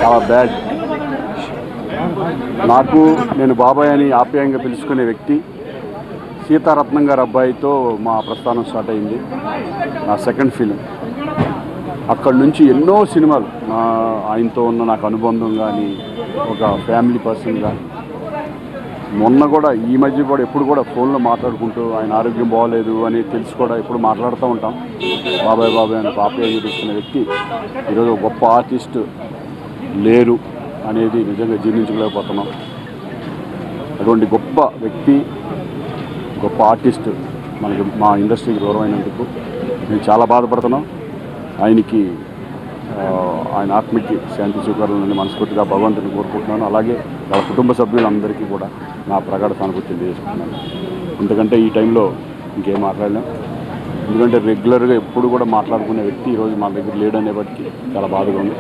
చాలా బ్యాడ్. నేను బాబాయ్ అని ఆప్యాయంగా పిలుచుకునే వ్యక్తి. సీతారత్నం గారి అబ్బాయితో మా ప్రస్థానం స్టార్ట్ అయింది, నా సెకండ్ ఫిలిం. అక్కడి నుంచి ఎన్నో సినిమాలు ఆయనతో ఉన్న నాకు అనుబంధం కానీ, ఒక ఫ్యామిలీ పర్సన్గా. మొన్న కూడా ఈ మధ్య కూడా ఎప్పుడు కూడా ఫోన్లో మాట్లాడుకుంటూ ఆయన ఆరోగ్యం బాగోలేదు అని తెలిసి కూడా ఎప్పుడు మాట్లాడుతూ ఉంటాం. బాబాయ్ బాబాయ్ అని ఆప్యాయంగా పిలుచుకునే వ్యక్తి ఈరోజు గొప్ప ఆర్టిస్ట్ లేరు అనేది నిజంగా జీర్ణించలేకపోతున్నాం. అటువంటి గొప్ప వ్యక్తి, గొప్ప ఆర్టిస్ట్ మనకి మా ఇండస్ట్రీకి దూరం అయినందుకు నేను చాలా బాధపడుతున్నాం. ఆయన ఆత్మకి శాంతి చేకూరాలని మనస్ఫూర్తిగా భగవంతుని కోరుకుంటున్నాను. అలాగే వాళ్ళ కుటుంబ సభ్యులందరికీ కూడా నా ప్రగాఢ సానుభూతి తెలియజేసుకుంటున్నాను. ఎందుకంటే ఈ టైంలో ఇంకేం మాట్లాడలేం. ఎందుకంటే రెగ్యులర్గా ఎప్పుడు కూడా మాట్లాడుకునే వ్యక్తి ఈరోజు మా దగ్గర లేడనేప్పటికీ చాలా బాధగా ఉంది.